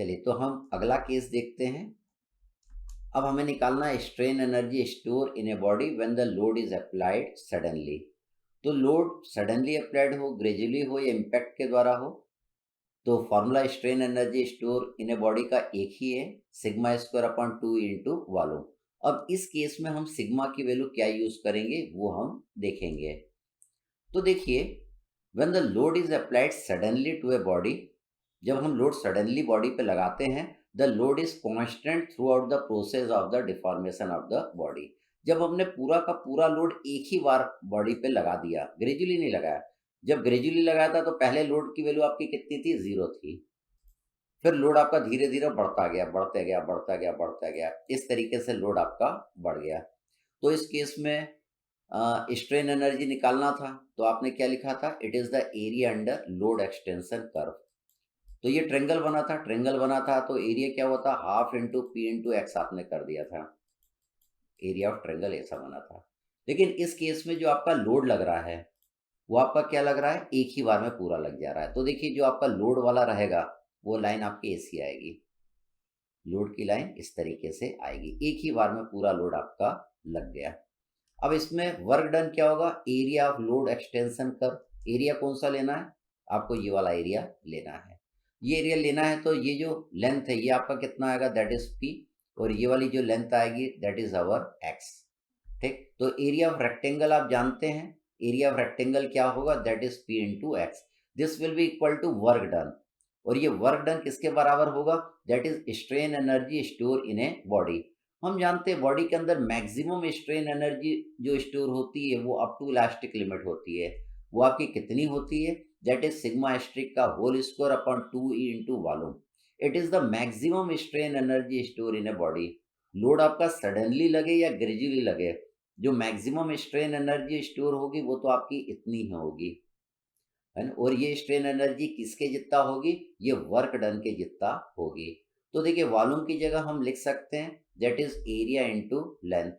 चलिए तो हम अगला केस देखते हैं। अब हमें निकालना है strain energy store in a body when the load is applied suddenly. तो लोड सडनली अप्लाइड हो, ग्रेजुअली हो या इम्पैक्ट के द्वारा हो, तो formula strain energy store in a body का एक ही है, sigma square upon 2 into volume. अब इस केस में हम सिग्मा की वैल्यू क्या यूज करेंगे वो हम देखेंगे। तो देखिए, when the load is applied suddenly to a body, जब हम लोड सडनली बॉडी पे लगाते हैं, the load is constant throughout the process of the deformation of the body. जब हमने पूरा का पूरा लोड एक ही बार बॉडी पे लगा दिया, ग्रेजुअली नहीं लगाया। जब ग्रेजुअली लगाया था तो पहले लोड की वैल्यू आपकी कितनी थी, 0 थी। फिर लोड आपका धीरे धीरे बढ़ता गया, बढ़ते गया, बढ़ता गया, बढ़ता गया, इस तरीके से लोड आपका बढ़ गया। तो इस केस में स्ट्रेन एनर्जी निकालना था, तो आपने क्या लिखा था, it is the area under load extension curve. तो ये ट्रेंगल बना था, तो एरिया क्या हुआ था, half into P into x आपने कर दिया था। एरिया ऑफ ट्रेंगल ऐसा बना था। लेकिन इस केस में जो आपका लोड लग रहा है वो आपका क्या लग रहा है, एक ही बार में पूरा लग जा रहा है। तो देखिए, जो आपका लोड वाला रहेगा वो लाइन आपकी ऐसी आएगी, लोड की लाइन इस तरीके से आएगी, एक ही बार में पूरा लोड आपका लग गया। अब इसमें वर्क डन क्या होगा, area of load extension curve. Area कौन सा लेना है, आपको ये वाला एरिया लेना है। ये एरिया लेना है, तो ये जो लेंथ है ये आपका कितना आएगा, दैट इज पी, और ये वाली जो लेंथ आएगी दैट इज अवर एक्स। ठीक, तो एरिया ऑफ रेक्टेंगल आप जानते हैं, एरिया ऑफ रेक्टेंगल क्या होगा, that is P into X. This will be equal to work done, और ये वर्क डन किसके बराबर होगा, that is strain energy store in a body. हम जानते हैं बॉडी के अंदर मैक्सिमम स्ट्रेन एनर्जी जो स्टोर होती है वो अप टू इलास्टिक लिमिट होती है। वो आपकी कितनी होती है, दैट इज सिग्मा स्ट्रिक का whole square upon 2e into volume. It is the maximum strain energy store in a body. Load आपका सडनली लगे या ग्रेजुअली लगे, जो मैक्सिमम स्ट्रेन एनर्जी स्टोर होगी वो तो आपकी इतनी ही होगी, है ना। और ये स्ट्रेन एनर्जी किसके जितना होगी, ये वर्क डन के जितना होगी। तो देखिए, वॉल्यूम की जगह हम लिख सकते हैं that is area into length.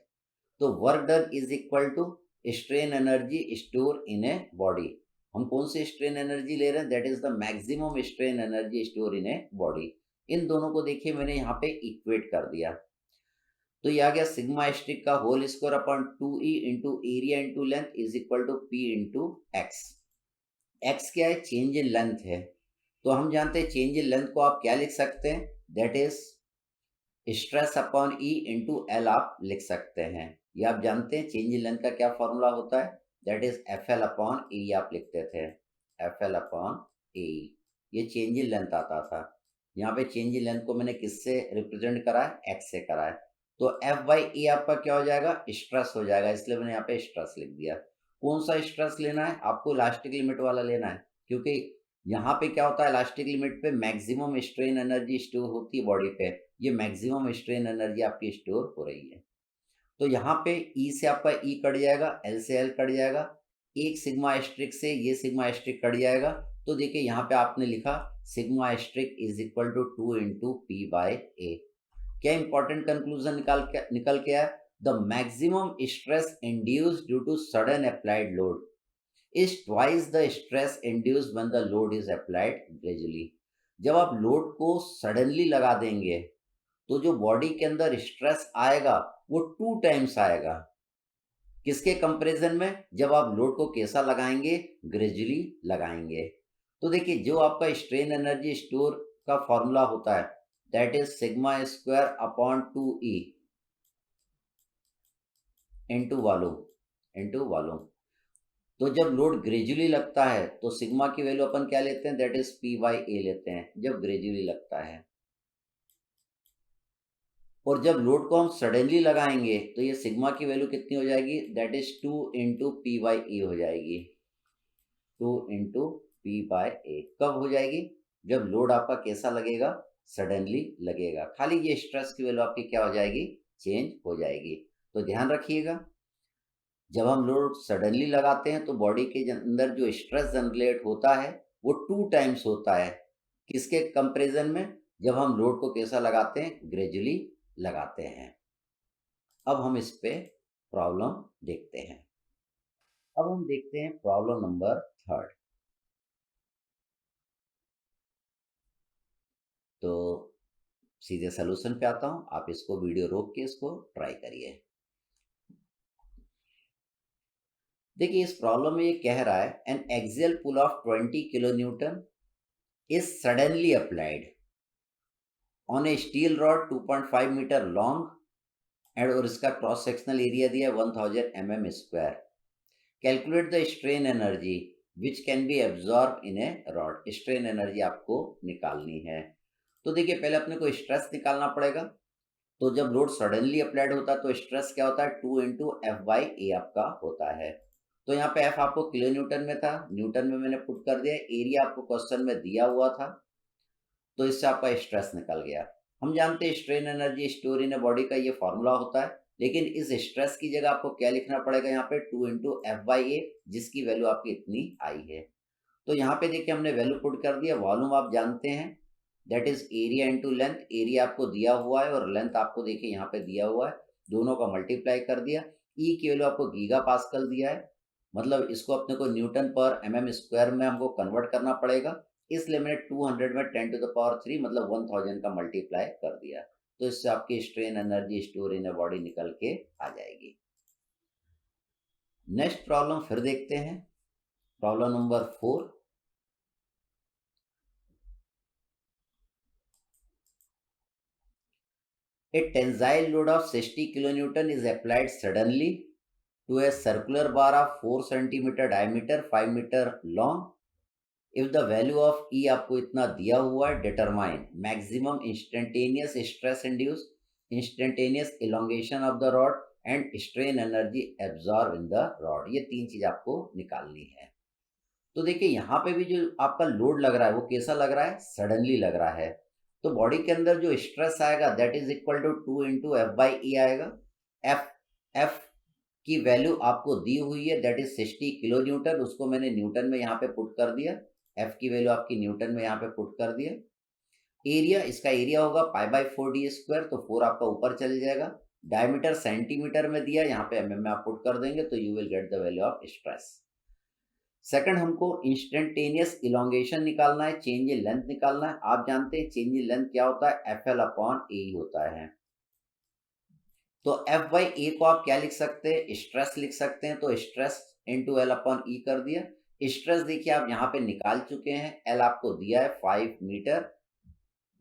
तो work done is equal to strain energy store in a body. हम कौन सी स्ट्रेन एनर्जी ले रहे हैं, that is the maximum strain energy store in a body. इन दोनों को देखिए मैंने यहाँ पे इक्वेट कर दिया, तो ये आ गया सिग्मा स्ट्रिक का whole square upon 2e into area into length is equal to P into X. X क्या है, चेंज इन लेंथ है, तो हम जानते हैं चेंज इन लेंथ को आप क्या लिख सकते हैं, that is stress upon E into L आप लिख सकते हैं। ये आप जानते हैं चेंज इन लेंथ का क्या फॉर्मूला होता है, that is F L upon E आप लिखते थे, एफ एल अपॉन ए। ये चेंज इन लेंथ आता था। यहाँ पे चेंज इन लेंथ को मैंने किससे रिप्रेजेंट करा है, एक्स से करा है। तो एफ बाई ई आपका क्या हो जाएगा, स्ट्रेस हो जाएगा, इसलिए मैंने यहाँ पे स्ट्रेस लिख दिया। कौन सा स्ट्रेस लेना है, आपको इलास्टिक लिमिट वाला लेना है, क्योंकि यहाँ पे क्या होता है, इलास्टिक लिमिट पे मैक्सिमम स्ट्रेन एनर्जी स्टोर होती है बॉडी पे। ये मैक्सिमम स्ट्रेन एनर्जी आपकी स्टोर हो रही है। तो यहाँ पे ई से आपका ई कट जाएगा, एल से एल कट जाएगा, एक सिग्मा स्ट्रिक से ये सिग्मा स्ट्रिक कट जाएगा। तो देखिए यहाँ पे आपने लिखा sigma strict is equal to 2 into P by A. क्या इंपॉर्टेंट कंक्लूजन निकल के आया, the maximum stress induced due to sudden applied load is twice the stress induced when the load is applied gradually। जब आप load को suddenly लगा देंगे तो जो बॉडी के अंदर स्ट्रेस आएगा वो 2 टाइम्स आएगा। किसके कंपैरिजन में, जब आप लोड को कैसा लगाएंगे, ग्रेजुअली लगाएंगे। तो देखिए, जो आपका स्ट्रेन एनर्जी स्टोर का फॉर्मूला होता है that is sigma square upon 2e into volume. तो जब लोड ग्रेजुअली लगता है तो सिग्मा की वैल्यू अपन क्या लेते हैं, दैट इज पी बाई ए लेते हैं जब ग्रेजुअली लगता है। और जब लोड को हम सडनली लगाएंगे तो ये सिग्मा की वैल्यू कितनी हो जाएगी, that is 2 into P by A हो जाएगी, 2 इंटू पी बाई ए। कब हो जाएगी, जब लोड आपका कैसा लगेगा, सडनली लगेगा। खाली ये स्ट्रेस की वैल्यू आपकी क्या हो जाएगी, चेंज हो जाएगी। तो ध्यान रखिएगा, जब हम लोड सडनली लगाते हैं तो बॉडी के अंदर जो स्ट्रेस जनरेट होता है वो 2 टाइम्स होता है। किसके कंपैरिजन में, जब हम लोड को कैसा लगाते हैं, ग्रेजुअली लगाते हैं। अब हम इस पे प्रॉब्लम देखते हैं। अब हम देखते हैं प्रॉब्लम नंबर 3। तो सीधे सोल्यूशन पे आता हूँ, आप इसको वीडियो रोक के इसको ट्राई करिए। देखिए इस प्रॉब्लम में ये कह रहा है an axial pull of 20 kilo newton is suddenly applied on a steel rod 2.5 metre long and और इसका क्रॉस सेक्शनल एरिया दिया है 1000 mm square. Calculate the strain energy which can be absorb in a rod. Strain energy आपको निकालनी है। तो देखिए पहले अपने को स्ट्रेस निकालना पड़ेगा। तो जब लोड सडनली अप्लाइड होता है तो स्ट्रेस क्या होता है, 2 इंटू एफ बाई ए आपका होता है। तो यहाँ पे एफ आपको किलो न्यूटन में था, न्यूटन में मैंने पुट कर दिया, एरिया आपको क्वेश्चन में दिया हुआ था, तो इससे आपका स्ट्रेस निकल गया। हम जानते हैं strain energy store in a body का ये फॉर्मूला होता है, लेकिन इस स्ट्रेस की जगह आपको क्या लिखना पड़ेगा यहाँ पे, 2 इंटू एफ बाई ए, जिसकी वैल्यू आपकी इतनी आई है। तो यहाँ पे देखिए हमने वैल्यू पुट कर दिया। वॉल्यूम आप जानते हैं that is area into length. Area आपको दिया हुआ है और लेंथ आपको देखिए यहाँ पे दिया हुआ है, दोनों का मल्टीप्लाई कर दिया। ई की वैल्यू आपको गीगा पास्कल दिया है, मतलब इसको अपने को न्यूटन पर mm स्क्वायर में हमको कन्वर्ट करना पड़ेगा, इसलिए मैंने 200 में 10 टू द पावर 3 मतलब 1000 का मल्टीप्लाई कर दिया। तो इससे आपकी strain energy store in a body निकल के आ जाएगी। नेक्स्ट प्रॉब्लम फिर देखते हैं, problem number 4। A tensile load of 60 kilonewton is applied suddenly to a circular bar of 4 centimeter diameter, 5 meter long. If the value of E आपको इतना दिया हुआ है, determine maximum instantaneous stress induced, instantaneous elongation of the rod and strain energy absorbed in the rod। ये तीन चीज आपको निकालनी है। तो देखिए यहाँ पे भी जो आपका लोड लग रहा है वो कैसा लग रहा है, सडनली लग रहा है। तो बॉडी के अंदर जो स्ट्रेस आएगा that is equal to 2 into F by E आएगा। एफ एफ की वैल्यू आपको दी हुई है दैट इज 60 किलो न्यूटन, उसको मैंने न्यूटन में यहाँ पे पुट कर दिया। एफ की वैल्यू आपकी न्यूटन में यहाँ पे पुट कर दिया। एरिया, इसका एरिया होगा पाई बाई 4 डी स्क्वायर, तो 4 आपका ऊपर चल जाएगा। डायमीटर सेंटीमीटर में दिया, यहाँ पे mm में आप पुट कर देंगे तो you will get the value of stress. Second हमको इंस्टेंटेनियस इलोंगेशन निकालना है, चेंज इन लेंथ निकालना है। आप जानते हैं चेंज इन लेंथ क्या होता है, एफ एल अपॉन ए होता है। तो एफ बाई ए को आप क्या लिख सकते हैं, स्ट्रेस लिख सकते हैं। तो स्ट्रेस इंटू एल अपॉन ई कर दिया। स्ट्रेस देखिए आप यहाँ पे निकाल चुके हैं, एल आपको दिया है 5 मीटर,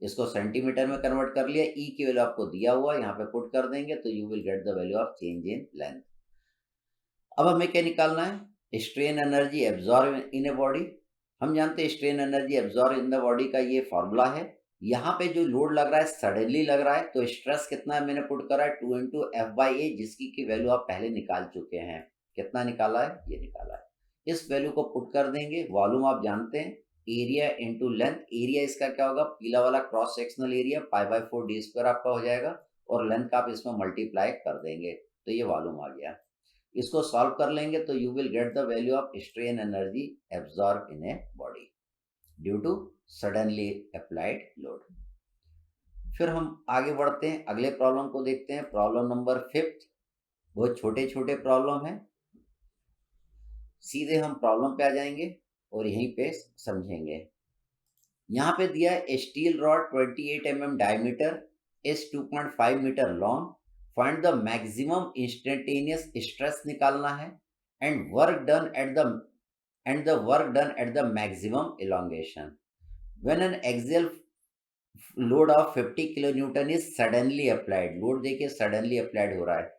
इसको सेंटीमीटर में कन्वर्ट कर लिया। ई की वैल्यू आपको दिया हुआ यहाँ पे पुट कर देंगे तो you will get the value of change in length. अब हमें क्या निकालना है, strain energy absorb in a body. हम जानते हैं strain energy absorb in the body का ये फॉर्मूला है। यहाँ पे जो लोड लग रहा है सडनली लग रहा है, तो स्ट्रेस कितना है मैंने पुट करा है 2 इंटू एफ बाई ए, जिसकी की वैल्यू आप पहले निकाल चुके हैं। कितना निकाला है, ये निकाला है। इस वैल्यू को पुट कर देंगे। वॉल्यूम आप जानते हैं एरिया इंटू लेंथ। एरिया इसका क्या होगा, पीला वाला cross sectional area pi by 4 D square आपका हो जाएगा, और लेंथ का आप इसमें मल्टीप्लाई कर देंगे तो ये वॉल्यूम आ गया। इसको सॉल्व कर लेंगे तो you will get the value of strain energy absorb in a body due to suddenly applied load. फिर हम आगे बढ़ते हैं, अगले प्रॉब्लम को देखते हैं, प्रॉब्लम नंबर 5। बहुत छोटे छोटे प्रॉब्लम है, सीधे हम प्रॉब्लम पे आ जाएंगे और यहीं पे समझेंगे। यहाँ पे दिया है steel rod 28 mm diameter is 2.5 metre long, find the maximum instantaneous stress निकालना है and work done at the maximum elongation when an axial load of 50 kilo newton is suddenly applied. Load देखिए सडनली अप्लाइड हो रहा है।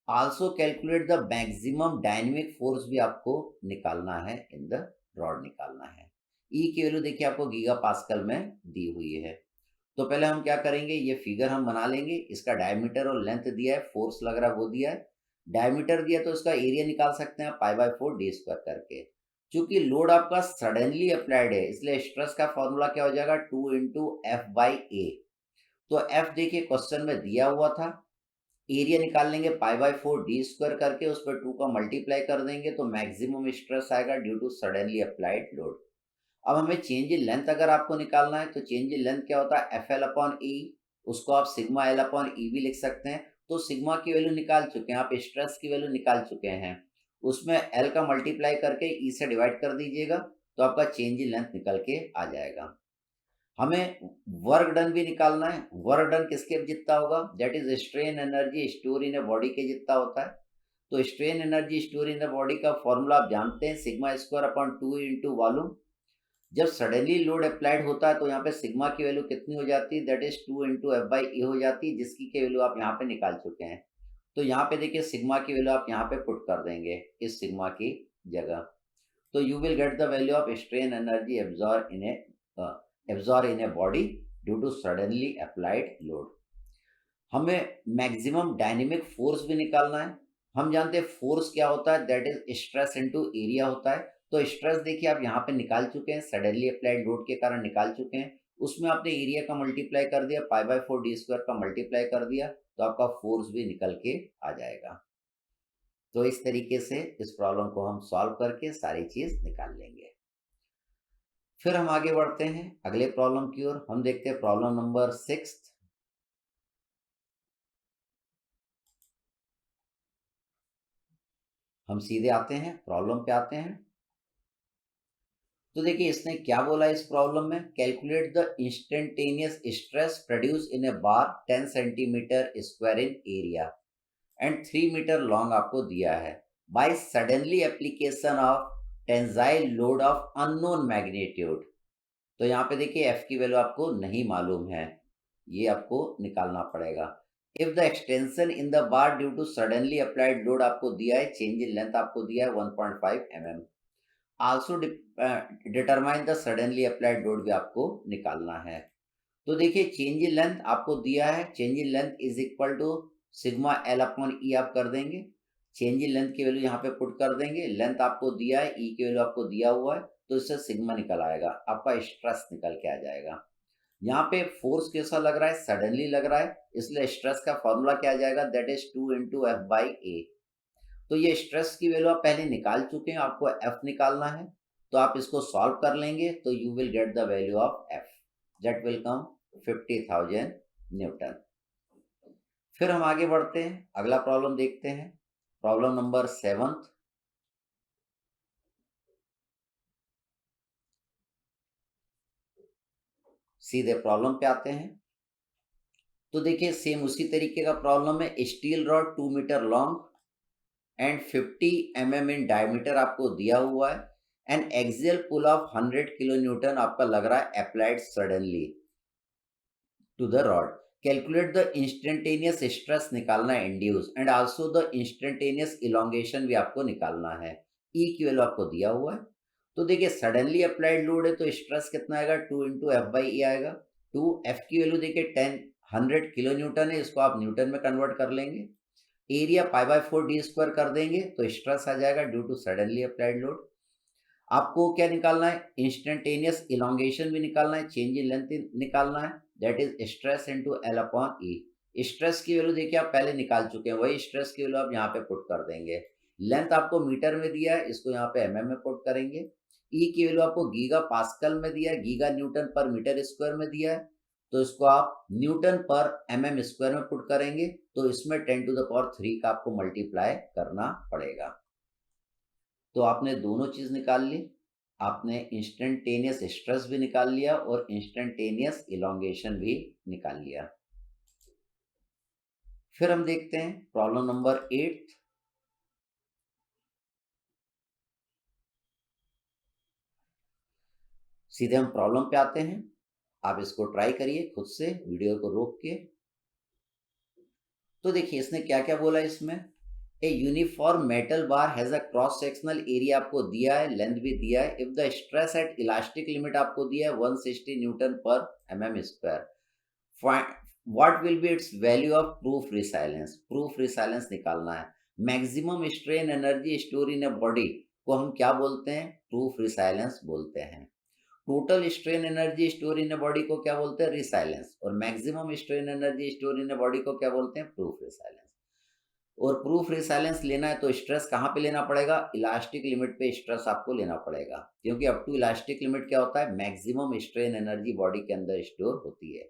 Also calculate the maximum dynamic force भी आपको निकालना है, इन द रॉड निकालना है। ई की वैल्यू देखिए आपको गीगा पास्कल में दी हुई है। तो पहले हम क्या करेंगे, ये फिगर हम बना लेंगे। इसका डायमीटर और लेंथ दिया है, फोर्स लग रहा है वो दिया है। डायमीटर दिया तो इसका एरिया निकाल सकते हैं पाई बाई 4 डी स्क्वायर करके। चूंकि लोड आपका सडनली अप्लाइड है इसलिए स्ट्रेस का फॉर्मूला क्या हो जाएगा, 2 इंटू एफ बाई ए। तो एफ देखिए क्वेश्चन में दिया हुआ था, एरिया निकाल लेंगे पाई बाई 4 डी स्क्वायर करके, उस पर 2 का मल्टीप्लाई कर देंगे तो मैक्सिमम स्ट्रेस आएगा due to suddenly applied load. अब हमें चेंज इन लेंथ अगर आपको निकालना है तो चेंज इन लेंथ क्या होता है, एफ एल अपॉन ई, उसको आप सिग्मा एल अपॉन ई भी लिख सकते हैं। तो सिग्मा की वैल्यू निकाल चुके हैं आप, स्ट्रेस की वैल्यू निकाल चुके हैं, उसमें एल का मल्टीप्लाई करके ई से डिवाइड कर दीजिएगा तो आपका चेंज इन लेंथ निकल के आ जाएगा। हमें वर्क डन भी निकालना है। वर्क डन किसके जितना होगा, that is strain energy store in a body के जितना होता है। तो strain energy store in the body का फॉर्मूला आप जानते हैं, sigma square upon 2 into volume. जब सडनली लोड अप्लाइड होता है तो यहाँ पे सिग्मा की वैल्यू कितनी हो जाती है, that is 2 into F by A हो जाती है, जिसकी की वैल्यू आप यहाँ पे निकाल चुके हैं। तो यहाँ पे देखिए सिग्मा की वैल्यू आप यहाँ पे पुट कर देंगे इस सिग्मा की जगह। तो you will get the value of strain energy absorb in a body due to suddenly applied load. हमें मैक्सिमम डायनेमिक फोर्स भी निकालना है। हम जानते हैं फोर्स क्या होता है, that is stress into area होता है। तो स्ट्रेस देखिए आप यहाँ पे निकाल चुके हैं, सडनली अप्लाइड लोड के कारण निकाल चुके हैं। उसमें आपने एरिया का मल्टीप्लाई कर दिया, पाई बाय 4 डी स्क्वायर का मल्टीप्लाई कर दिया, तो आपका फोर्स भी निकल के आ जाएगा। तो इस तरीके से इस प्रॉब्लम को हम सॉल्व करके सारी चीज निकाल लेंगे। फिर हम आगे बढ़ते हैं अगले प्रॉब्लम की ओर। हम देखते हैं प्रॉब्लम नंबर 6। हम सीधे आते हैं प्रॉब्लम पे आते हैं। तो देखिए इसने क्या बोला इस प्रॉब्लम में, calculate the instantaneous stress produce in a bar 10 centimetre square in area and 3 metre long आपको दिया है by suddenly application of tensile load of unknown magnitude. तो यहाँ पे देखिए एफ की वैल्यू आपको नहीं मालूम है, ये आपको निकालना पड़ेगा। If the extension in the bar due to suddenly applied load आपको दिया है, चेंज इन लेंथ आपको दिया है 1.5 mm। Also determine the suddenly applied load भी आपको निकालना है। तो देखिए चेंज इन लेंथ आपको दिया है, change in length is equal to sigma L upon E आप कर देंगे। चेंज इन लेंथ की वैल्यू यहाँ पे पुट कर देंगे, लेंथ आपको दिया है, ई की वैल्यू आपको दिया हुआ है, तो इससे सिग्मा निकल आएगा, आपका स्ट्रेस निकल के आ जाएगा। यहाँ पे फोर्स कैसा लग रहा है, सडनली लग रहा है, इसलिए स्ट्रेस का फॉर्मूला क्या आ जाएगा, that is 2 into F by A. तो ये स्ट्रेस की वैल्यू आप पहले निकाल चुके हैं, आपको एफ निकालना है, तो आप इसको सॉल्व कर लेंगे तो you will get the value of F, that will come 50,000 Newton. फिर हम आगे बढ़ते हैं, अगला प्रॉब्लम देखते हैं, प्रॉब्लम नंबर 7। सीधे प्रॉब्लम पे आते हैं। तो देखिए सेम उसी तरीके का प्रॉब्लम है, steel rod 2 metre long and 50 mm in diameter आपको दिया हुआ है, and axial pull of 100 kilo newton आपका लग रहा है applied suddenly to the rod. Calculate the instantaneous stress निकालना है induce, and also the instantaneous elongation भी आपको निकालना है। ई की वैल्यू आपको दिया हुआ है। तो देखिए सडनली अप्लाइड लोड है तो स्ट्रेस कितना आएगा, 2 इंटू एफ बाई ई आएगा। 2 एफ की वैल्यू देखिए 100 किलो न्यूटन है, इसको आप न्यूटन में कन्वर्ट कर लेंगे। Area pi by 4 D square कर देंगे तो स्ट्रेस आ जाएगा due to suddenly applied load. आपको क्या निकालना है, इंस्टेंटेनियस इलोंगेशन भी निकालना है, चेंज इन लेंथ निकालना है, that is stress into L upon E. Stress की वैल्यू देखिए आप पहले निकाल चुके हैं, वही स्ट्रेस की वैल्यू आप यहाँ पे पुट कर देंगे। लेंथ आपको मीटर में दिया है, इसको यहाँ पे एमएम में पुट करेंगे। ई की वैल्यू आपको गीगा पास्कल में दिया है, गीगा न्यूटन पर मीटर स्क्वायर में दिया है, तो इसको आप न्यूटन पर एमएम स्क्वायर में पुट करेंगे, तो इसमें 10 टू द पावर 3 का आपको मल्टीप्लाई करना पड़ेगा। तो आपने दोनों चीज निकाल ली, आपने इंस्टेंटेनियस स्ट्रेस भी निकाल लिया और इंस्टेंटेनियस इलोंगेशन भी निकाल लिया। फिर हम देखते हैं प्रॉब्लम नंबर 8। सीधे हम प्रॉब्लम पे आते हैं, आप इसको ट्राई करिए खुद से वीडियो को रोक के। तो देखिए इसने क्या क्या बोला इसमें, a uniform metal bar has a cross sectional area आपको दिया है, लेंथ भी दिया है। If the stress eight elastic limit आपको दिया है 160 न्यूटन पर MM square, what will be it's value of proof resilience. Proof resilience निकालना है। Maximum strain energy store in a body को हम क्या बोलते हैं, प्रूफ रिसाइलेंस बोलते हैं। Total strain energy store in a body को क्या बोलते हैं, रिसाइलेंस, और maximum strain energy store in a body को क्या बोलते हैं, प्रूफ रिसाइलेंस। और प्रूफ रिसाइलेंस लेना है तो स्ट्रेस कहाँ पे लेना पड़ेगा, इलास्टिक लिमिट पे स्ट्रेस आपको लेना पड़ेगा, क्योंकि अप टू इलास्टिक लिमिट क्या होता है, मैक्सिमम स्ट्रेन एनर्जी बॉडी के अंदर स्टोर होती है।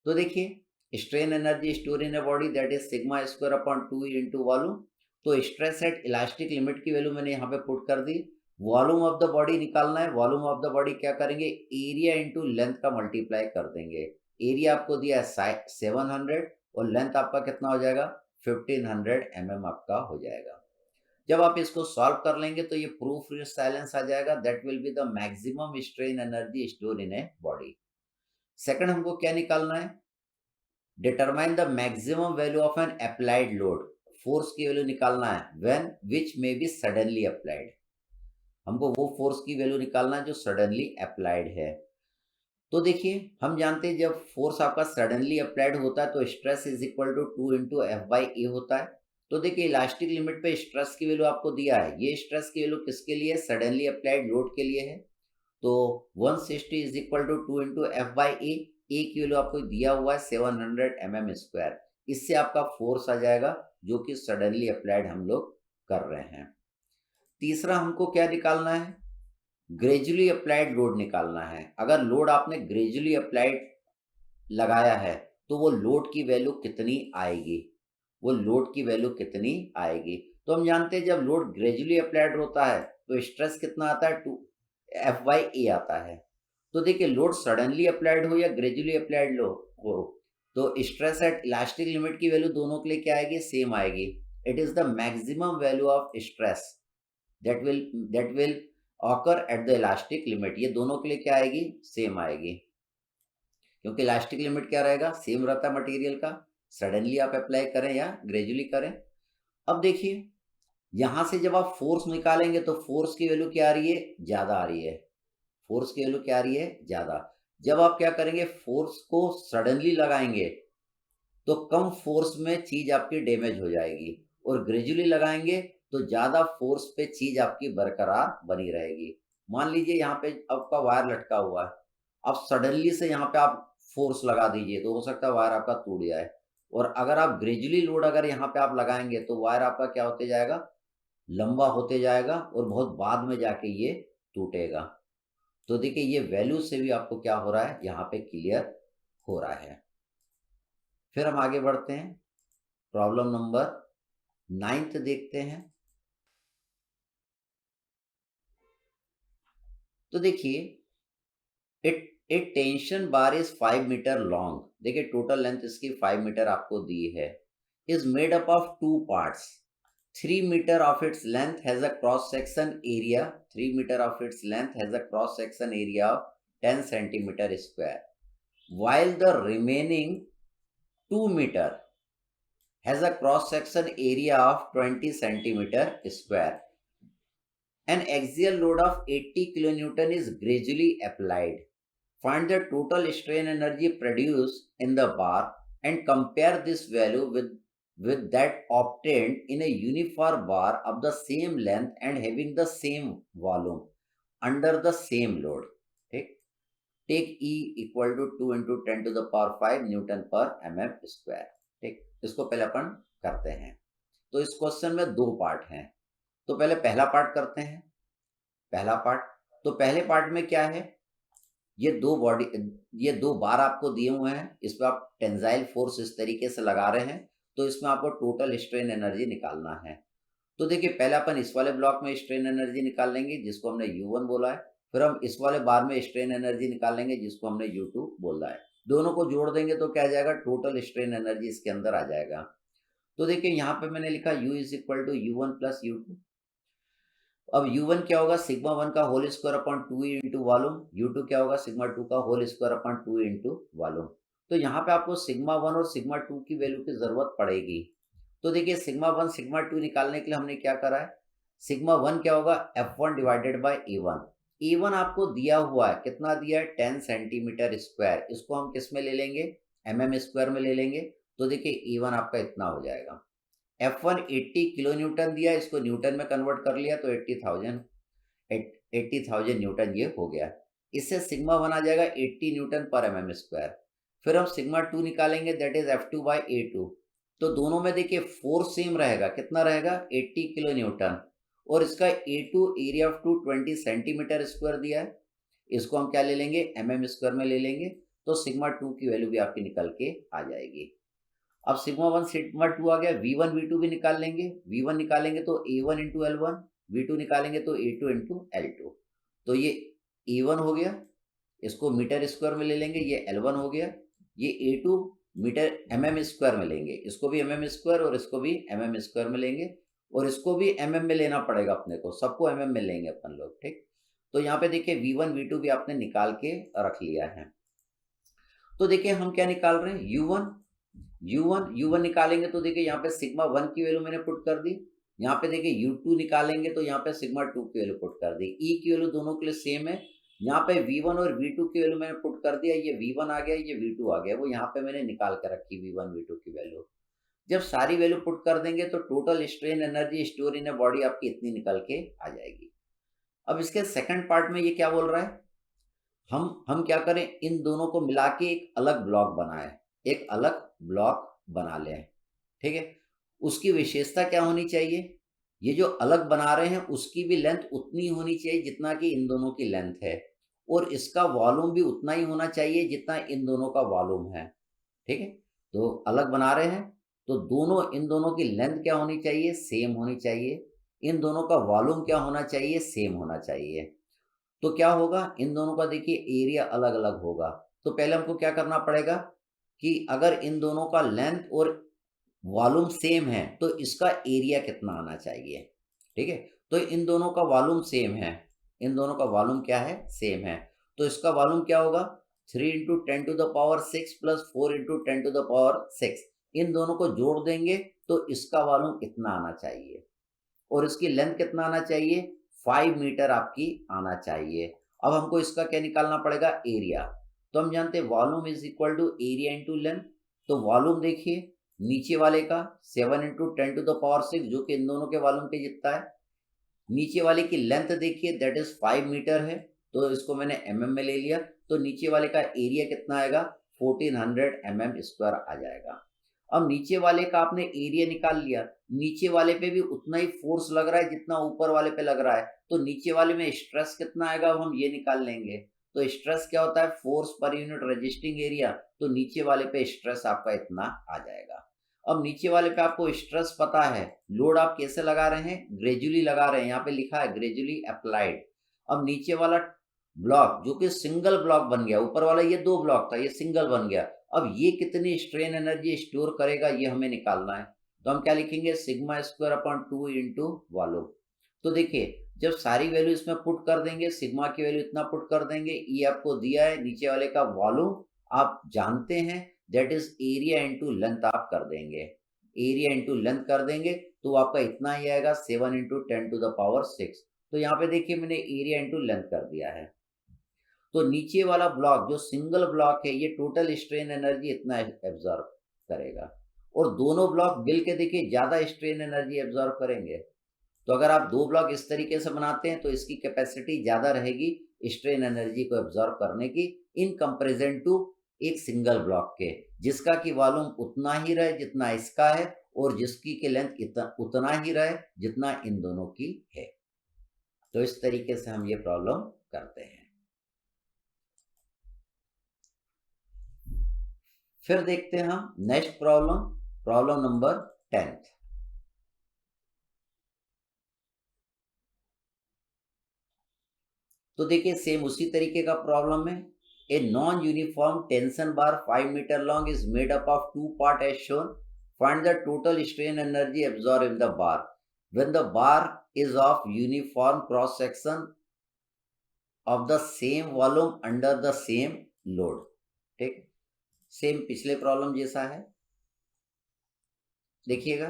तो देखिए strain energy store in a body that is sigma square upon 2 into volume. तो स्ट्रेस एट इलास्टिक लिमिट की वैल्यू मैंने यहाँ पे पुट कर दी, वॉल्यूम ऑफ द बॉडी निकालना है। वॉल्यूम ऑफ द बॉडी क्या करेंगे, एरिया इंटू लेंथ का मल्टीप्लाई कर देंगे। एरिया आपको दिया है 700 और लेंथ आपका कितना हो जाएगा, 1500 mm आपका हो जाएगा। जब आप इसको सॉल्व कर लेंगे तो ये प्रूफ साइलेंस आ जाएगा, that will be the maximum strain energy store in a body. Second हमको क्या निकालना है, determine the maximum value of N applied load. Force की वैल्यू निकालना है when which may be suddenly applied. हमको वो फोर्स की वैल्यू निकालना है जो सडनली अप्लाइड है। तो देखिए हम जानते हैं जब फोर्स आपका सडनली अप्लाइड होता है तो stress is equal to 2 × F/A होता है। तो देखिए इलास्टिक लिमिट पे स्ट्रेस की वैल्यू आपको दिया है, ये स्ट्रेस की वैल्यू किसके लिए, सडनली अप्लाइड लोड के लिए है। तो 160 इज इक्वल टू 2 × F/A। ए की वैल्यू आपको दिया हुआ है 700 mm²। इससे आपका फोर्स आ जाएगा जो कि सडनली अप्लाइड हम लोग कर रहे हैं। तीसरा हमको क्या निकालना है, ग्रेजुअली अप्लाइड लोड निकालना है। अगर लोड आपने ग्रेजुअली अप्लाइड लगाया है तो वो लोड की वैल्यू कितनी आएगी, वो लोड की वैल्यू कितनी आएगी। तो हम जानते हैं जब लोड ग्रेजुअली अप्लाइड होता है तो स्ट्रेस कितना आता है, 2 F/A आता है। तो देखिए लोड सडनली अप्लाइड हो या ग्रेजुअली अप्लाइड लो हो, तो स्ट्रेस एट इलास्टिक लिमिट की वैल्यू दोनों के लिए क्या आएगी, सेम आएगी। It is the maximum value of stress that will occur at the elastic limit। ये दोनों के लिए क्या आएगी, सेम आएगी, क्योंकि इलास्टिक लिमिट क्या रहेगा, सेम रहता है मटेरियल का, सडनली आप अप्लाई करें या ग्रेजुअली करें। अब देखिए यहां से जब आप फोर्स निकालेंगे तो फोर्स की वैल्यू क्या आ रही है, ज्यादा आ रही है। फोर्स की वैल्यू क्या आ रही है, ज्यादा। जब आप क्या करेंगे, फोर्स को सडनली लगाएंगे तो कम फोर्स में चीज आपकी डैमेज हो जाएगी, और ग्रेजुअली लगाएंगे तो ज्यादा फोर्स पे चीज आपकी बरकरार बनी रहेगी। मान लीजिए यहाँ पे आपका वायर लटका हुआ है, अब सडनली से यहाँ पे आप फोर्स लगा दीजिए तो हो सकता है वायर आपका टूट जाए। और अगर आप ग्रेजुअली लोड अगर यहाँ पे आप लगाएंगे तो वायर आपका क्या होते जाएगा, लंबा होते जाएगा और बहुत बाद में जाके ये टूटेगा। तो देखिए ये वैल्यू से भी आपको क्या हो रहा है, यहाँ पे क्लियर हो रहा है। फिर हम आगे बढ़ते हैं, प्रॉब्लम नंबर 9 देखते हैं। तो देखिए एक tension bar is 5 metre long, देखिए टोटल लेंथ इसकी 5 मीटर आपको दी है, is made up of 2 parts. 3 metre of its length has a cross section area, 3 metre of its length has a cross section area of 10 centimetre square, while the remaining 2 meter has a cross section area of 20 centimeter square. An axial load of 80 kilonewton is gradually applied. Find the total strain energy produced in the bar and compare this value with that obtained in a uniform bar of the same length and having the same volume under the same load. ठीक, take E equal to 2 × 10⁵ newton पर mm²। ठीक, इसको पहले अपन करते हैं। तो इस question में 2 पार्ट हैं, तो पहले पहला पार्ट करते हैं। पहला पार्ट, तो पहले पार्ट में क्या है, ये दो बार आपको दिए हुए हैं, इस पर आप टेंसाइल फोर्स इस तरीके से लगा रहे हैं, तो इसमें आपको टोटल स्ट्रेन एनर्जी निकालना है। तो देखिए पहले अपन इस वाले ब्लॉक में स्ट्रेन एनर्जी निकाल लेंगे जिसको हमने U1 बोला है, फिर हम इस वाले बार में स्ट्रेन एनर्जी निकाल लेंगे जिसको हमने U2 बोला है। दोनों को जोड़ देंगे तो क्या आ जाएगा, टोटल स्ट्रेन एनर्जी इसके अंदर आ जाएगा। तो देखिए यहाँ पे मैंने लिखा U is equal to U1 plus U2। अब U1 क्या होगा, सिग्मा 1 का whole square upon 2 into volume, U2 क्या होगा, सिग्मा 2 का whole square upon 2 into volume. तो यहाँ पे आपको सिग्मा 1 और सिग्मा 2 की वैल्यू की जरूरत पड़ेगी। तो देखिए सिग्मा 1 सिग्मा 2 निकालने के लिए हमने क्या करा है, सिग्मा 1 क्या होगा, F1 divided by A1। A1 आपको दिया हुआ है, कितना दिया है, 10 सेंटीमीटर स्क्वायर, इसको हम किस में ले लेंगे, mm² में ले लेंगे। तो देखिए A1 आपका इतना हो जाएगा। F1 80 किलो न्यूटन दिया, इसको न्यूटन में कन्वर्ट कर लिया तो 80,000 न्यूटन ये हो गया। इससे सिग्मा 1 आ जाएगा 80 न्यूटन पर mm²। फिर हम सिग्मा 2 निकालेंगे, that is F2 by A2। तो दोनों में देखिए फोर्स सेम रहेगा, कितना रहेगा, 80 किलो न्यूटन, और इसका A2 area of 20 centimetre square दिया है, इसको हम क्या ले लेंगे, mm² में ले लेंगे। तो सिग्मा 2 की वैल्यू भी आपकी निकल के आ जाएगी। अब सिग्मा 1 सिग्मा 2 आ गया, V1 V2 भी निकाल लेंगे। V1 निकालेंगे तो A1 इंटू L1 V2 निकालेंगे तो E2 इंटू L2, तो ये E1 हो गया, इसको मीटर स्क्वायर में ले लेंगे, ये L1 हो गया, ये E2 मीटर mm स्क्वायर में लेंगे, इसको भी mm स्क्वायर और इसको भी mm स्क्वायर में लेंगे, और इसको भी mm में लेना पड़ेगा अपने को, सबको mm में लेंगे अपन लोग, ठीक। तो यहाँ पे देखिए V1 V2 भी आपने निकाल के रख लिया है। तो देखिए हम क्या निकाल रहे हैं, U1 निकालेंगे तो देखिए यहाँ पे सिग्मा 1 की वैल्यू मैंने पुट कर दी, यहाँ पे देखिए U2 निकालेंगे तो यहाँ पे सिग्मा 2 की वैल्यू पुट कर दी, E की वैल्यू दोनों के लिए सेम है, यहाँ पे V1 और V2 की वैल्यू मैंने पुट कर दिया, ये V1 आ गया, ये V2 आ गया, वो यहाँ पे मैंने निकाल के रखी V1 V2 की वैल्यू। जब सारी वैल्यू पुट कर देंगे तो total strain energy store in a body आपकी इतनी निकल के आ जाएगी। अब इसके सेकंड पार्ट में ये क्या बोल रहा है, हम क्या करें, इन दोनों को मिला के एक अलग ब्लॉक बनाए, एक अलग ब्लॉक बना लें, ठीक है। उसकी विशेषता क्या होनी चाहिए, ये जो अलग बना रहे हैं उसकी भी लेंथ उतनी होनी चाहिए जितना कि इन दोनों की लेंथ है, और इसका वॉल्यूम भी उतना ही होना चाहिए जितना इन दोनों का वॉल्यूम है, ठीक है। तो अलग बना रहे हैं तो दोनों, इन दोनों की लेंथ क्या होनी चाहिए, सेम होनी चाहिए, इन दोनों का वॉल्यूम क्या होना चाहिए, सेम होना चाहिए। तो क्या होगा, इन दोनों का देखिए एरिया अलग अलग होगा, तो पहले हमको क्या करना पड़ेगा कि अगर इन दोनों का लेंथ और वॉल्यूम सेम है तो इसका एरिया कितना आना चाहिए, ठीक है। तो इन दोनों का वॉल्यूम सेम है, इन दोनों का वॉल्यूम क्या है, सेम है, तो इसका वॉल्यूम क्या होगा, 3 इंटू 10⁻6 प्लस 4 इंटू 10⁻6, इन दोनों को जोड़ देंगे तो इसका वॉल्यूम इतना आना चाहिए, और इसकी लेंथ कितना आना चाहिए, 5 मीटर आपकी आना चाहिए। अब हमको इसका क्या निकालना पड़ेगा, एरिया। तो हम जानते हैं volume is equal to area into length, तो वॉल्यूम देखिए नीचे वाले का 7 इंटू 10⁻6 जो कि इन दोनों के वॉल्यूम के जितना है, नीचे वाले की लेंथ देखिए दैट इज 5 मीटर है, तो इसको मैंने mm में ले लिया, तो नीचे वाले का एरिया कितना आएगा, 1400 mm स्क्वायर आ जाएगा। अब नीचे वाले का आपने एरिया निकाल लिया, नीचे वाले पे भी उतना ही फोर्स लग रहा है जितना ऊपर वाले पे लग रहा है, तो नीचे वाले में स्ट्रेस कितना आएगा अब हम ये निकाल लेंगे। तो स्ट्रेस क्या होता है, force per unit resisting area, तो नीचे वाले पे स्ट्रेस आपका इतना आ जाएगा। अब नीचे वाले पे आपको स्ट्रेस पता है, लोड आप कैसे लगा रहे हैं, ग्रेजुअली लगा रहे हैं, यहाँ पे लिखा है ग्रेजुअली अप्लाइड। अब नीचे वाला ब्लॉक जो कि सिंगल ब्लॉक बन गया, ऊपर वाला ये 2 ब्लॉक था, ये सिंगल बन गया, अब ये कितनी स्ट्रेन एनर्जी स्टोर करेगा ये हमें निकालना है। तो हम क्या लिखेंगे, sigma square upon 2 into volume. तो देखिए जब सारी वैल्यू इसमें पुट कर देंगे, सिग्मा की वैल्यू इतना पुट कर देंगे, ये आपको दिया है, नीचे वाले का वॉल्यूम आप जानते हैं that is area into length आप कर देंगे, एरिया इंटू लेंथ कर देंगे तो आपका इतना ही आएगा 7 इंटू 10⁻6। तो यहाँ पे देखिए मैंने एरिया इंटू लेंथ कर दिया है। तो नीचे वाला ब्लॉक जो सिंगल ब्लॉक है ये टोटल स्ट्रेन एनर्जी इतना एब्जॉर्ब करेगा, और दोनों ब्लॉक मिल के देखिए ज्यादा स्ट्रेन एनर्जी एब्जॉर्ब करेंगे। तो अगर आप 2 ब्लॉक इस तरीके से बनाते हैं तो इसकी कैपेसिटी ज्यादा रहेगी स्ट्रेन एनर्जी को एब्जॉर्ब करने की, इन कंपेरिजन टू एक सिंगल ब्लॉक के जिसका की वॉल्यूम उतना ही रहे जितना इसका है, और जिसकी की लेंथ उतना ही रहे जितना इन दोनों की है। तो इस तरीके से हम ये प्रॉब्लम करते हैं। फिर देखते हैं हम नेक्स्ट प्रॉब्लम, प्रॉब्लम नंबर 10। तो देखिए सेम उसी तरीके का प्रॉब्लम है। A non uniform tension bar 5 metre long is made up of 2 part as shown, find the total strain energy absorb in the bar when the bar is of uniform cross section of the same volume under the same load. ठीक, same पिछले प्रॉब्लम जैसा है, देखिएगा।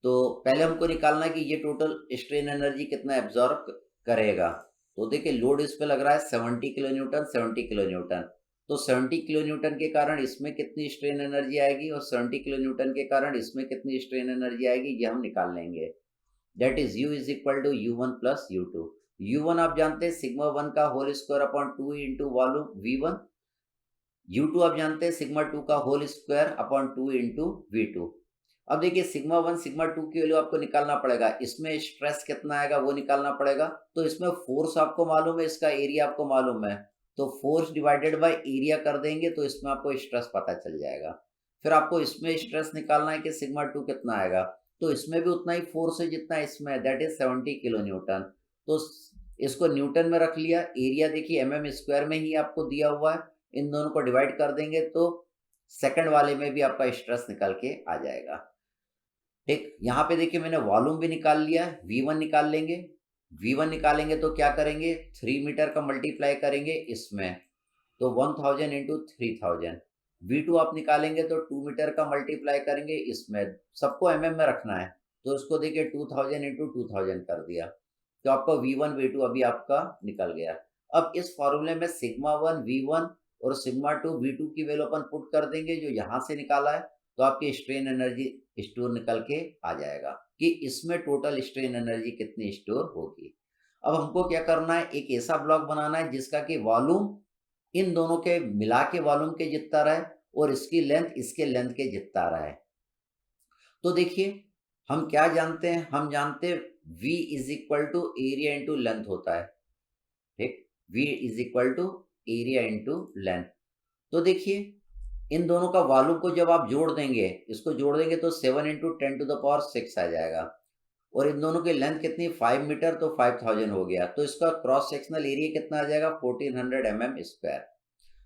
तो पहले हमको निकालना है कि ये टोटल स्ट्रेन एनर्जी कितना एब्जॉर्ब करेगा। तो देखिए लोड इस पे लग रहा है 70 किलो न्यूटन, 70 किलो न्यूटन, तो 70 किलो न्यूटन के कारण इसमें कितनी स्ट्रेन एनर्जी आएगी और 70 किलो न्यूटन के कारण इसमें कितनी स्ट्रेन एनर्जी आएगी ये हम निकाल लेंगे। That is U is equal to U1 plus U2। U1 आप जानते हैं सिग्मा 1 का whole square upon 2 into volume V1, U2 आप जानते हैं सिग्मा 2 का whole square upon 2 into V2। अब देखिए सिग्मा 1 सिग्मा 2 की वैल्यू आपको निकालना पड़ेगा, इसमें स्ट्रेस कितना आएगा वो निकालना पड़ेगा। तो इसमें फोर्स आपको मालूम है, इसका एरिया आपको मालूम है, तो फोर्स डिवाइडेड बाय एरिया कर देंगे तो इसमें आपको स्ट्रेस पता चल जाएगा। फिर आपको इसमें स्ट्रेस निकालना है कि सिग्मा 2 कितना आएगा, तो इसमें भी उतना ही फोर्स है जितना इसमें है, दैट इज 70 किलो न्यूटन। तो इसको न्यूटन में रख लिया, एरिया देखिए mm स्क्वायर में ही आपको दिया हुआ है, इन दोनों को डिवाइड कर देंगे तो सेकंड वाले में भी आपका स्ट्रेस निकल के आ जाएगा। ठीक, यहाँ पे देखिए मैंने वॉल्यूम भी निकाल लिया, V1 निकाल लेंगे। V1 निकालेंगे तो क्या करेंगे, 3 मीटर का मल्टीप्लाई करेंगे इसमें, तो 1000 इंटू 3000। V2 आप निकालेंगे तो 2 मीटर का मल्टीप्लाई करेंगे इसमें, सबको mm में रखना है, तो उसको देखिए 2000 इंटू 2000 कर दिया, तो आपका V1 V2 अभी आपका निकल गया। अब इस फॉर्मूले में सिग्मा 1 V1 और सिग्मा 2 V2 की वैल्यू अपन पुट कर देंगे जो यहाँ से निकाला है, तो आपकी स्ट्रेन एनर्जी स्टोर निकल के आ जाएगा कि इसमें टोटल स्ट्रेन एनर्जी कितनी स्टोर होगी। अब हमको क्या करना है, एक ऐसा ब्लॉक बनाना है जिसका कि वॉल्यूम इन दोनों के मिला के वॉल्यूम के जितना रहे और इसकी लेंथ इसके लेंथ के जितना रहे। तो देखिए हम क्या जानते हैं, हम जानते हैं V is equal to area into length होता है। ठीक, V is equal to area into length. तो देखिए इन दोनों का वॉल्यूम को जब आप जोड़ देंगे, इसको जोड़ देंगे तो 7 इंटू 10 टू द पावर 6 आ जाएगा, और इन दोनों की लेंथ कितनी 5 मीटर, तो 5000 हो गया, तो इसका क्रॉस सेक्शनल एरिया कितना आ जाएगा 1400 mm स्क्वायर।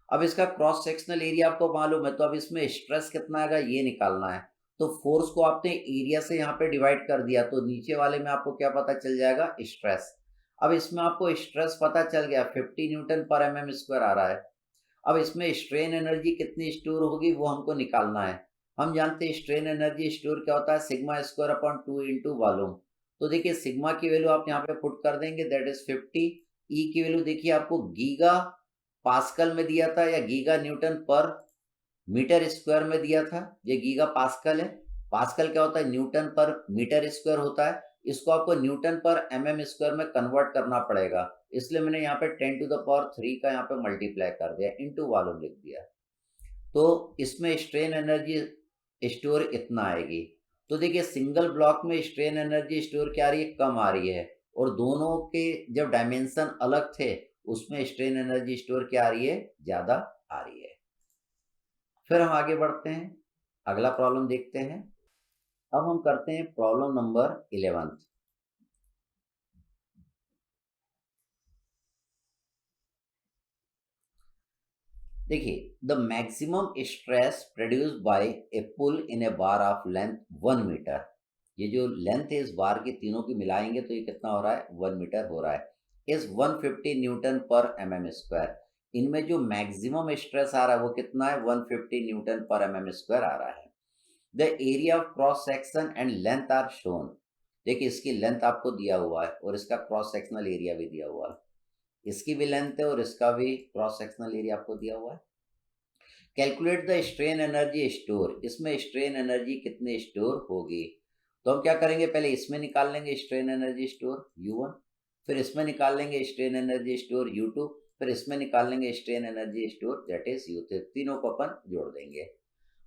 अब इसका क्रॉस सेक्शनल एरिया आपको मालूम है, तो अब इसमें स्ट्रेस कितना आएगा ये निकालना है। तो फोर्स को आपने एरिया से यहाँ पे डिवाइड कर दिया, तो नीचे वाले में आपको क्या पता चल जाएगा, स्ट्रेस। अब इसमें आपको स्ट्रेस पता चल गया 50 न्यूटन पर mm स्क्वायर आ रहा है। अब इसमें स्ट्रेन एनर्जी कितनी स्टोर होगी वो हमको निकालना है। हम जानते हैं स्ट्रेन एनर्जी स्टोर क्या होता है, sigma square upon 2 into volume. तो देखिए सिग्मा की वैल्यू आप यहाँ पे पुट कर देंगे, दैट इज 50। ई की वैल्यू देखिए आपको गीगा पास्कल में दिया था या गीगा न्यूटन पर मीटर स्क्वायर में दिया था, ये गीगा पास्कल है। पास्कल क्या होता है, न्यूटन पर मीटर स्क्वायर होता है, इसको आपको न्यूटन पर mm स्क्वायर में कन्वर्ट करना पड़ेगा, इसलिए मैंने यहाँ पे 10 टू द पावर 3 का यहाँ पे मल्टीप्लाई कर दिया, इनटू वॉल्यूम लिख दिया। तो इसमें स्ट्रेन एनर्जी स्टोर इतना आएगी। तो देखिए सिंगल ब्लॉक में स्ट्रेन एनर्जी स्टोर क्या आ रही है, कम आ रही है, और दोनों के जब डायमेंशन अलग थे उसमें स्ट्रेन एनर्जी स्टोर क्या आ रही है, ज्यादा आ रही है। फिर हम आगे बढ़ते हैं, अगला प्रॉब्लम देखते हैं। अब हम करते हैं प्रॉब्लम नंबर 11। देखिए, the maximum stress produced by a pull in a bar of length 1 metre, ये जो लेंथ है इस बार की तीनों की मिलाएंगे तो ये कितना हो रहा है, 1 मीटर हो रहा है, इज 150 न्यूटन पर mm स्क्वायर। इनमें जो मैक्सिमम स्ट्रेस आ रहा है वो कितना है, 150 न्यूटन पर mm स्क्वायर आ रहा है। The area of cross section and length are shown, देखिए इसकी लेंथ आपको दिया हुआ है और इसका क्रॉस सेक्शनल एरिया भी दिया हुआ है, इसकी भी लेंथ है और इसका भी क्रॉस सेक्शनल एरिया आपको दिया हुआ है। Calculate the strain energy store, इसमें स्ट्रेन एनर्जी कितनी स्टोर होगी, तो हम क्या करेंगे, पहले इसमें निकाल लेंगे स्ट्रेन एनर्जी स्टोर U1, फिर इसमें निकाल लेंगे स्ट्रेन एनर्जी स्टोर U2, फिर इसमें निकाल लेंगे strain energy store that is U3, तीनों को अपन जोड़ देंगे।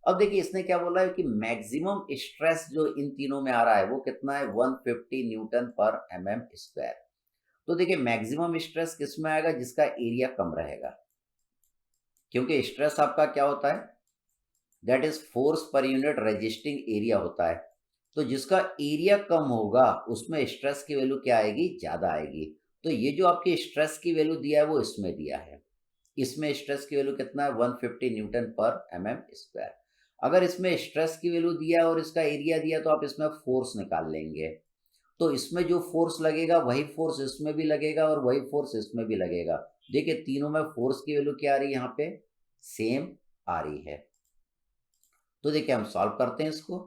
अब देखिए इसने क्या बोला है कि मैक्सिमम स्ट्रेस जो इन तीनों में आ रहा है वो कितना है, 150 न्यूटन पर mm स्क्वायर। तो देखिए मैक्सिमम स्ट्रेस किस में आएगा, जिसका एरिया कम रहेगा, क्योंकि स्ट्रेस आपका क्या होता है, that is force per unit resisting area होता है, तो जिसका एरिया कम होगा उसमें स्ट्रेस की वैल्यू क्या आएगी, ज्यादा आएगी। तो ये जो आपकी स्ट्रेस की वैल्यू दिया है वो इसमें दिया है, इसमें स्ट्रेस की वैल्यू कितना है, 150 न्यूटन पर mm स्क्वायर। अगर इसमें स्ट्रेस की वैल्यू दिया और इसका एरिया दिया तो आप इसमें फोर्स निकाल लेंगे, तो इसमें जो फोर्स लगेगा वही फोर्स इसमें भी लगेगा और वही फोर्स इसमें भी लगेगा। देखिए तीनों में फोर्स की वैल्यू क्या आ रही है, यहाँ पे सेम आ रही है। तो देखिए हम सॉल्व करते हैं इसको।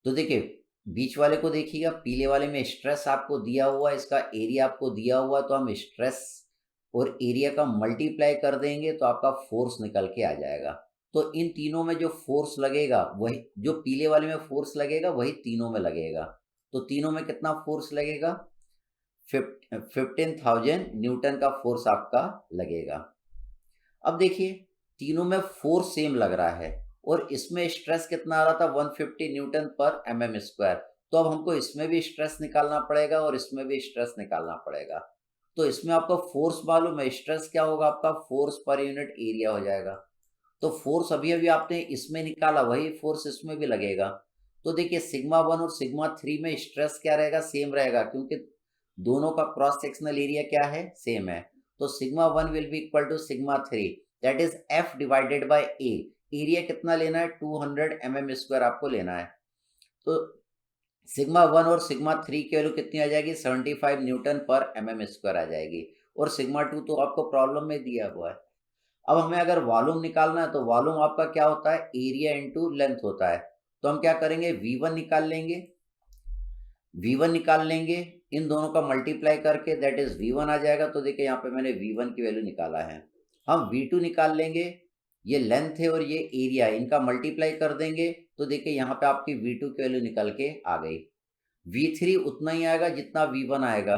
तो देखिए बीच वाले को देखिएगा, पीले वाले में स्ट्रेस आपको दिया हुआ है, इसका एरिया आपको दिया हुआ है, तो हम स्ट्रेस और एरिया का मल्टीप्लाई कर देंगे तो आपका फोर्स निकल के आ जाएगा। तो इन तीनों में जो फोर्स लगेगा वही, जो पीले वाले में फोर्स लगेगा वही तीनों में लगेगा, तो तीनों में कितना फोर्स लगेगा, 15,000 न्यूटन का फोर्स आपका लगेगा। अब देखिए तीनों में फोर्स सेम लग रहा है और इसमें स्ट्रेस कितना आ रहा था, 150 न्यूटन पर mm स्क्वायर, तो अब हमको इसमें भी स्ट्रेस निकालना पड़ेगा और इसमें भी स्ट्रेस निकालना पड़ेगा। तो इसमें आपका फोर्स मालूम है, स्ट्रेस क्या होगा आपका, फोर्स पर यूनिट एरिया हो जाएगा। तो फोर्स अभी अभी आपने इसमें निकाला वही फोर्स इसमें भी लगेगा, तो देखिए सिग्मा 1 और सिग्मा 3 में स्ट्रेस क्या रहेगा, सेम रहेगा, क्योंकि दोनों का क्रॉस सेक्शनल एरिया क्या है, सेम है। तो sigma 1 will be equal to sigma 3, that is F divided by A. Area कितना लेना है, 200 mm² आपको लेना है। तो सिग्मा 1 और सिग्मा 3 की वैल्यू कितनी आ जाएगी, 75 न्यूटन पर mm² आ जाएगी। और सिग्मा 2 तो आपको प्रॉब्लम में दिया हुआ है। अब हमें अगर वॉल्यूम निकालना है तो वॉल्यूम आपका क्या होता है, एरिया इंटू लेंथ होता है। तो हम क्या करेंगे, V1 निकाल लेंगे, V1 निकाल लेंगे इन दोनों का मल्टीप्लाई करके, दैट इज V1 आ जाएगा। तो देखिए यहाँ पे मैंने V1 की वैल्यू निकाला है। हम V2 निकाल लेंगे, ये लेंथ है और ये एरिया है, इनका मल्टीप्लाई कर देंगे। तो देखिए यहाँ पे आपकी V2 की वैल्यू निकल के आ गई। V3 उतना ही आएगा जितना V1 आएगा,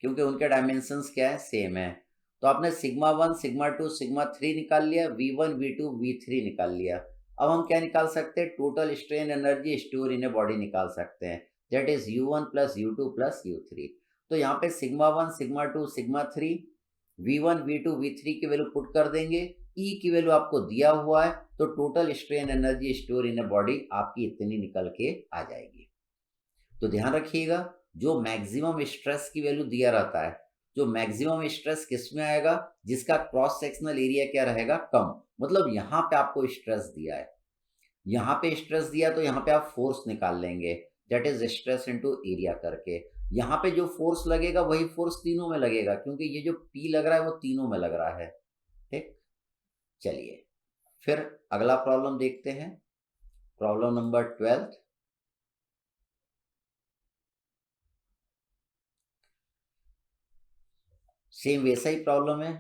क्योंकि उनके डायमेंशंस क्या है, सेम है। तो आपने सिग्मा 1 सिग्मा 2 सिग्मा 3 निकाल लिया, V1 V2 V3 निकाल लिया। अब हम क्या निकाल सकते हैं, total strain energy store in a body निकाल सकते हैं, that is U1 plus U2 plus U3। तो यहाँ पे sigma 1 sigma 2 sigma 3 V1 V2 V3 की वैल्यू पुट कर देंगे, E की वैल्यू आपको दिया हुआ है, तो total strain energy store in a body आपकी इतनी निकल के आ जाएगी। तो ध्यान रखिएगा, जो मैक्सिमम स्ट्रेस की वैल्यू दिया रहता है, जो मैक्सिमम स्ट्रेस किस में आएगा, जिसका क्रॉस सेक्शनल एरिया क्या रहेगा, कम। मतलब यहाँ पे आपको स्ट्रेस दिया है, यहाँ पे स्ट्रेस दिया तो यहाँ पे आप फोर्स निकाल लेंगे, that is stress into area करके। यहाँ पे जो फोर्स लगेगा वही फोर्स तीनों में लगेगा, क्योंकि ये जो P लग रहा है वो तीनों में लग रहा है। ठीक, चलिए फिर अगला प्रॉब्लम देखते हैं, प्रॉब्लम नंबर 12। सेम वैसा ही प्रॉब्लम है।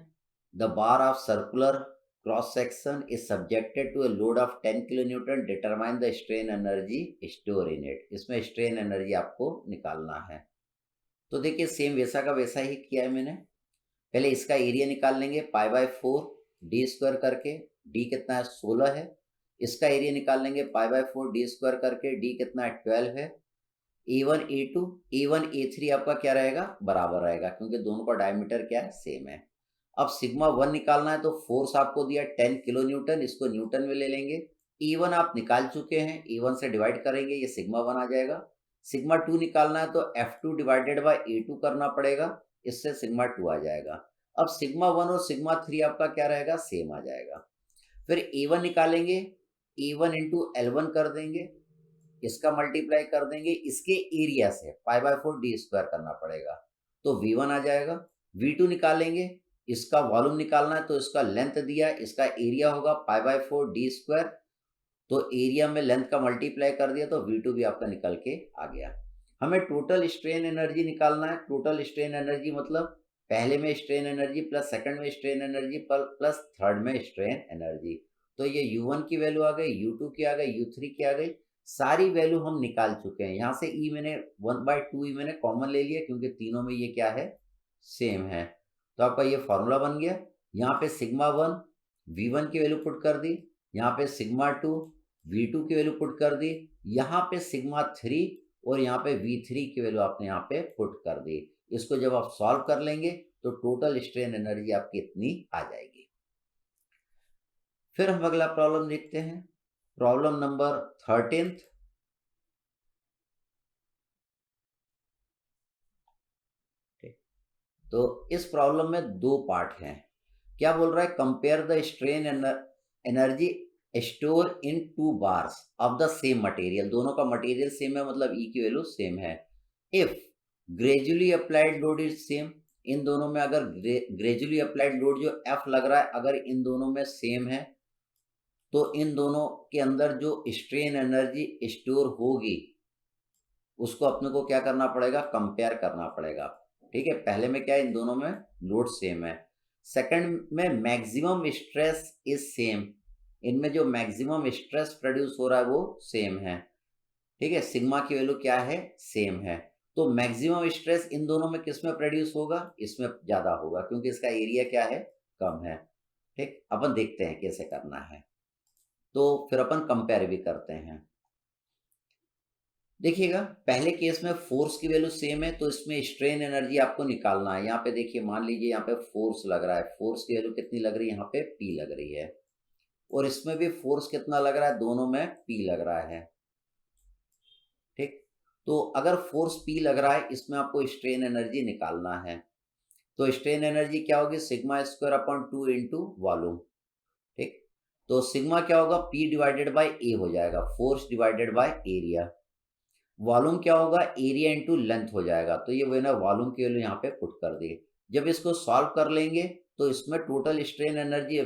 The bar of circular cross section is subjected to a load of 10 kilo newton, determine the strain energy store in it. इसमें स्ट्रेन एनर्जी आपको निकालना है। तो देखिए सेम वैसा का वैसा ही किया है मैंने। पहले इसका एरिया निकाल लेंगे, π/4 d² करके, d कितना है, 16 है। इसका एरिया निकाल लेंगे π/4 d² करके, d कितना है, 12 है। A1 A2 A1 A3 आपका क्या रहेगा, बराबर रहेगा, क्योंकि दोनों का डायमीटर क्या है, सेम है। अब सिग्मा 1 निकालना है, तो फोर्स आपको दिया 10 किलो न्यूटन, इसको न्यूटन में ले लेंगे। E1 आप निकाल चुके हैं, E1 से डिवाइड करेंगे, ये सिग्मा 1 आ जाएगा। सिग्मा 2 निकालना है तो F2 डिवाइडेड बाय A2 करना पड़ेगा, इससे सिग्मा 2 आ जाएगा। अब सिग्मा 1 और सिग्मा 3 आपका क्या रहेगा, सेम आ जाएगा। फिर A1 निकालेंगे, A1 इंटू L1 कर देंगे, इसका मल्टीप्लाई कर देंगे इसके एरिया से, π/4 d² करना पड़ेगा, तो V1 आ जाएगा। V2 निकालेंगे, इसका वॉल्यूम निकालना है तो इसका लेंथ दिया है, इसका एरिया होगा π/4 d², तो एरिया में लेंथ का मल्टीप्लाई कर दिया तो V2 भी आपका निकल के आ गया। हमें टोटल स्ट्रेन एनर्जी निकालना है। टोटल स्ट्रेन एनर्जी मतलब पहले में स्ट्रेन एनर्जी प्लस सेकंड में स्ट्रेन एनर्जी प्लस थर्ड में स्ट्रेन एनर्जी। तो ये U1 की वैल्यू आ गई, U2 की आ गई, U3 की आ गई, सारी वैल्यू हम निकाल चुके हैं। यहाँ से E मैंने 1/2 E मैंने कॉमन ले लिया, क्योंकि तीनों में ये क्या है, सेम है। तो आपका ये फॉर्मूला बन गया। यहाँ पे सिग्मा 1 V1 की वैल्यू पुट कर दी, यहाँ पे सिग्मा 2 V2 की वैल्यू पुट कर दी, यहाँ पे सिग्मा 3 और यहाँ पे V3 की वैल्यू आपने यहाँ पे पुट कर दी। इसको जब आप सॉल्व कर लेंगे तो टोटल स्ट्रेन एनर्जी आपकी इतनी आ जाएगी। फिर हम अगला प्रॉब्लम देखते हैं, प्रॉब्लम नंबर 13। तो इस प्रॉब्लम में दो पार्ट हैं। क्या बोल रहा है, compare the strain energy store in 2 bars of the same material. दोनों का मटेरियल सेम है, मतलब E की वैल्यू सेम है। If gradually applied load is same, इन दोनों में अगर ग्रेजुअली अप्लाइड लोड जो F लग रहा है अगर इन दोनों में सेम है, तो इन दोनों के अंदर जो स्ट्रेन एनर्जी स्टोर होगी उसको अपने को क्या करना पड़ेगा, कंपेयर करना पड़ेगा। ठीक है, पहले में क्या है, इन दोनों में लोड सेम है। सेकंड में मैक्सिमम स्ट्रेस इज सेम, इनमें जो मैक्सिमम स्ट्रेस प्रोड्यूस हो रहा है वो सेम है। ठीक है, सिग्मा की वैल्यू क्या है, सेम है। तो मैक्सिमम स्ट्रेस इन दोनों में किस में प्रोड्यूस होगा, इसमें ज्यादा होगा, क्योंकि इसका एरिया क्या है, कम है। ठीक, अपन देखते हैं कैसे करना है। तो फिर अपन कंपेयर भी करते हैं। देखिएगा, पहले केस में फोर्स की वैल्यू सेम है, तो इसमें स्ट्रेन एनर्जी आपको निकालना है। यहाँ पे देखिए, मान लीजिए यहाँ पे फोर्स लग रहा है, फोर्स की वैल्यू कितनी लग रही है, यहाँ पे P लग रही है, और इसमें भी फोर्स कितना लग रहा है, दोनों में P लग रहा है। तो अगर फोर्स P लग रहा है, इसमें आपको स्ट्रेन एनर्जी निकालना है, तो स्ट्रेन एनर्जी क्या होगी, sigma square upon 2 into volume. ठीक, तो सिग्मा क्या होगा, P डिवाइडेड बाय A हो जाएगा, force divided by area. Volume क्या होगा, एरिया इंटू लेंथ हो जाएगा। तो ये मैंने वॉल्यूम के वैल्यू यहाँ पे पुट कर दी। जब इसको सॉल्व कर लेंगे तो इसमें टोटल स्ट्रेन एनर्जी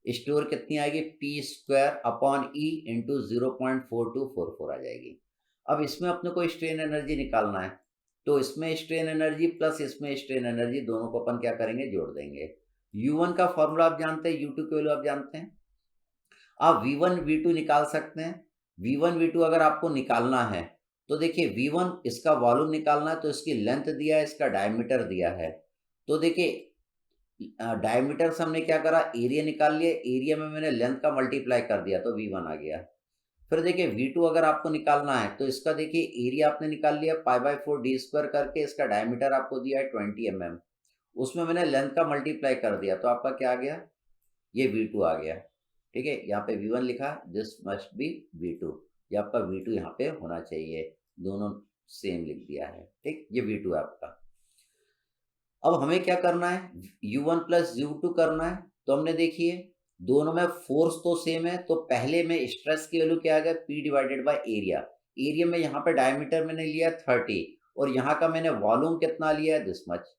स्टोर कितनी आएगी, P square upon E into 0.4244 आ जाएगी। अब इसमें अपने को स्ट्रेन एनर्जी निकालना है, तो इसमें स्ट्रेन एनर्जी प्लस इसमें स्ट्रेन एनर्जी, दोनों को अपन क्या करेंगे, जोड़ देंगे। U1 का फॉर्मूला आप जानते हैं, U2 की वैल्यू आप जानते हैं, आप V1 V2 निकाल सकते हैं। V1 V2 अगर आपको निकालना है तो देखिए, V1 इसका वॉल्यूम निकालना है, तो इसकी लेंथ दिया है, इसका डायमीटर दिया है। तो देखिए डायमीटर से हमने क्या करा, एरिया निकाल लिया, एरिया में मैंने लेंथ का मल्टीप्लाई कर दिया तो V1 आ गया। फिर देखिए V2 अगर आपको निकालना है तो इसका देखिए एरिया आपने निकाल लिया π/4 d स्क्वायर करके, इसका डायमीटर आपको दिया है 20 mm, उसमें मैंने लेंथ का मल्टीप्लाई कर दिया तो आपका क्या आ गया, ये V2 आ गया। ठीक है, यहाँ पे V1 लिखा, दिस मस्ट बी V2, ये आपका V2 यहाँ पे होना चाहिए, दोनों सेम लिख दिया है। ठीक, ये V2 है आपका। अब हमें क्या करना है, U1 प्लस U2 करना है। तो हमने देखिए दोनों में फोर्स तो सेम है, तो पहले में स्ट्रेस की वैल्यू क्या आ गया, P divided by area. Area में यहाँ पे डायमीटर मैंने लिया 30 और यहाँ का मैंने वॉल्यूम कितना लिया है, दिस मच।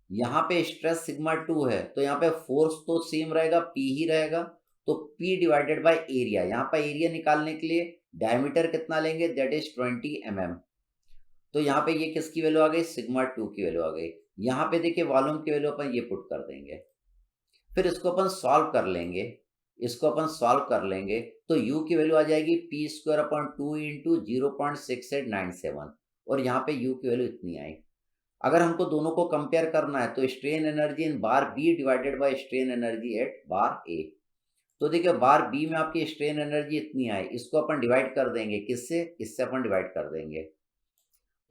यहाँ पे स्ट्रेस सिग्मा 2 है, तो यहाँ पे फोर्स तो सेम रहेगा, P ही रहेगा, तो P डिवाइडेड बाय एरिया। यहाँ पर एरिया निकालने के लिए डायमीटर कितना लेंगे, दैट इज 20 mm। तो यहाँ पे ये किसकी वैल्यू आ गई, सिग्मा 2 की वैल्यू आ गई। यहाँ पे देखिए वॉल्यूम की वैल्यू अपन ये पुट कर देंगे, फिर इसको अपन सॉल्व कर लेंगे। इसको अपन सॉल्व कर लेंगे तो U की वैल्यू आ जाएगी पी स्क्वायर अपॉन 2 इंटू 0.6897, और यहाँ पे U की वैल्यू इतनी आई। अगर हमको दोनों को कंपेयर करना है तो strain energy in bar B divided by strain energy at bar A. तो देखिए बार बी में आपकी स्ट्रेन एनर्जी इतनी आई, इसको अपन डिवाइड कर देंगे, किससे, इससे अपन डिवाइड कर देंगे,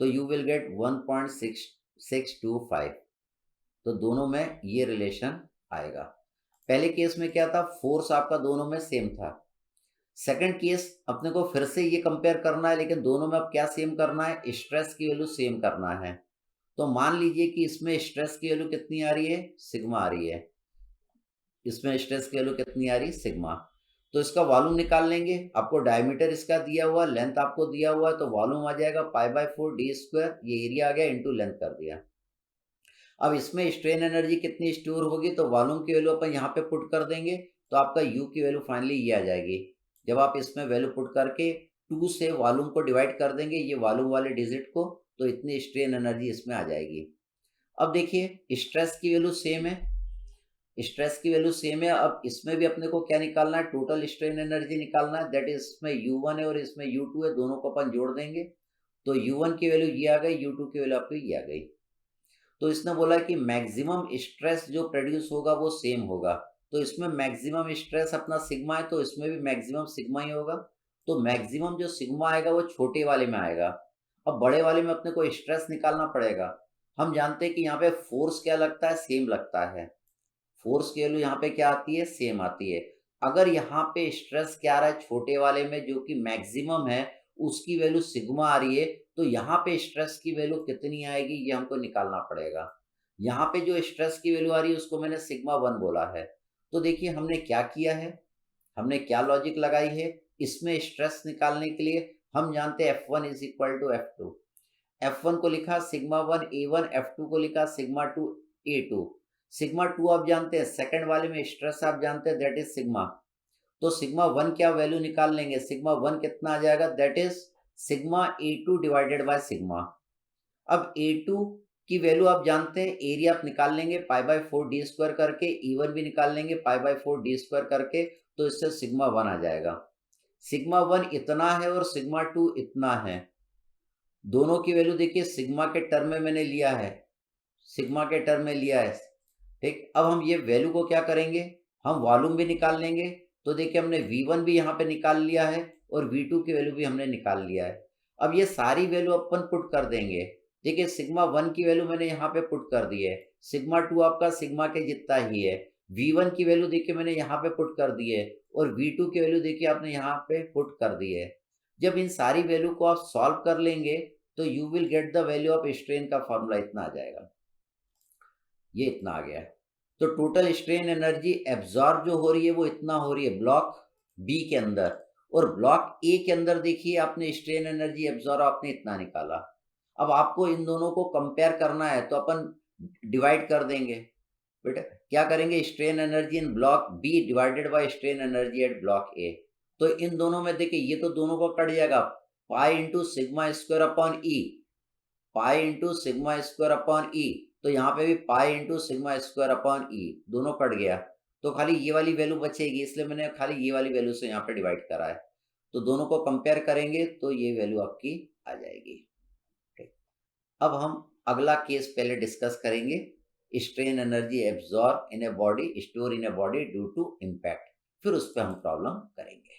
तो यू विल गेट 1.6625। तो दोनों में ये रिलेशन आएगा। पहले केस में क्या था, फोर्स आपका दोनों में सेम था। सेकंड केस अपने को फिर से ये कंपेयर करना है, लेकिन दोनों में अब क्या सेम करना है, स्ट्रेस की वैल्यू सेम करना है। तो मान लीजिए कि इसमें स्ट्रेस की वैल्यू कितनी आ रही है, सिग्मा आ रही है, इसमें स्ट्रेस की वैल्यू कितनी आ रही है, सिग्मा। तो इसका वॉल्यूम निकाल लेंगे, आपको डायमीटर इसका दिया हुआ, लेंथ आपको दिया हुआ है, तो वॉल्यूम आ जाएगा π/4 d स्क्वायर, ये एरिया आ गया, इंटू लेंथ कर दिया। अब इसमें स्ट्रेन एनर्जी कितनी स्टोर होगी, तो वॉल्यूम की वैल्यू अपन यहाँ पे पुट कर देंगे, तो आपका U की वैल्यू फाइनली ये आ जाएगी। जब आप इसमें वैल्यू पुट करके 2 से वॉल्यूम को डिवाइड कर देंगे, ये वॉल्यूम वाले डिजिट को, तो इतनी स्ट्रेन एनर्जी इसमें आ जाएगी। अब देखिए स्ट्रेस की वैल्यू सेम है, स्ट्रेस की वैल्यू सेम है। अब इसमें भी अपने को क्या निकालना है, टोटल स्ट्रेन एनर्जी निकालना है, दैट इज इसमें U1 है और इसमें U2 है, दोनों को अपन जोड़ देंगे। तो U1 की वैल्यू ये आ गई, U2 की वैल्यू आपकी ये आ गई। तो इसने बोला कि मैक्सिमम स्ट्रेस जो प्रोड्यूस होगा वो सेम होगा, तो इसमें मैक्सिमम स्ट्रेस अपना सिग्मा है, तो इसमें भी मैक्सिमम सिग्मा ही होगा। तो मैक्सिमम जो सिग्मा आएगा वो छोटे वाले में आएगा। अब बड़े वाले में अपने को स्ट्रेस निकालना पड़ेगा। हम जानते हैं कि यहाँ पे फोर्स क्या लगता है, सेम लगता है, फोर्स की वैल्यू यहाँ पे क्या आती है, सेम आती है। अगर यहाँ पे स्ट्रेस क्या आ रहा है, छोटे वाले में जो कि मैक्सिमम है, उसकी वैल्यू सिग्मा आ रही है, तो यहाँ पे स्ट्रेस की वैल्यू कितनी आएगी, ये हमको निकालना पड़ेगा। यहाँ पे जो स्ट्रेस की वैल्यू आ रही है उसको मैंने सिग्मा 1 बोला है। तो देखिए हमने क्या किया है, हमने क्या लॉजिक लगाई है, इसमें स्ट्रेस निकालने के लिए हम जानते हैं F1 is equal to F2। F1 को लिखा सिग्मा 1 A1, F2 को लिखा सिग्मा 2 A2। सिग्मा 2 आप जानते हैं, सेकंड वाले में स्ट्रेस आप जानते हैं, दैट इज सिग्मा। तो सिग्मा 1 क्या वैल्यू निकाल लेंगे, सिग्मा 1 कितना आ जाएगा, that is sigma A2 divided by sigma. अब A2 की वैल्यू आप जानते हैं, एरिया आप निकाल लेंगे π/4 d स्क्वायर करके, E1 भी निकाल लेंगे π/4 d स्क्वायर करके, तो इससे सिग्मा 1 आ जाएगा। सिग्मा 1 इतना है और सिग्मा 2 इतना है, दोनों की वैल्यू देखिए सिग्मा के टर्म में मैंने लिया है, सिग्मा के टर्म में लिया है। ठीक, अब हम ये वैल्यू को क्या करेंगे, हम वॉल्यूम भी निकाल लेंगे। तो देखिए हमने V1 भी यहाँ पे निकाल लिया है और V2 की वैल्यू भी हमने निकाल लिया है। अब ये सारी वैल्यू अपन पुट कर देंगे। देखिए सिग्मा 1 की वैल्यू मैंने यहाँ पे पुट कर दी है, सिग्मा 2 आपका सिग्मा के जितना ही है, V1 की वैल्यू देखिए मैंने यहाँ पे पुट कर दी है, और V2 की वैल्यू देखिए आपने यहाँ पे पुट कर दी है। जब इन सारी वैल्यू को आप सॉल्व कर लेंगे तो you will get the value of strain का फॉर्मूला इतना आ जाएगा, ये इतना आ गया। तो टोटल स्ट्रेन एनर्जी एब्जॉर्ब जो हो रही है वो इतना हो रही है ब्लॉक बी के अंदर, और ब्लॉक ए के अंदर देखिए आपने स्ट्रेन एनर्जी एब्जॉर्ब आपने इतना निकाला। अब आपको इन दोनों को कंपेयर करना है तो अपन डिवाइड कर देंगे बेटा, क्या करेंगे, strain energy in block B divided by strain energy at block A. तो इन दोनों में देखिए ये तो दोनों को कट जाएगा, pi into sigma square upon E, pi into sigma square upon E, तो यहाँ पे भी pi into sigma square upon E, दोनों कट गया, तो खाली ये वाली वैल्यू बचेगी, इसलिए मैंने खाली ये वाली वैल्यू से यहाँ पे डिवाइड करा है। तो दोनों को कंपेयर करेंगे तो ये वैल्यू आपकी आ जाएगी। ठीक। अब हम अगला केस पहले डिस्कस करेंगे, strain energy absorb in a body, store in a body due to impact, फिर उस पर हम प्रॉब्लम करेंगे।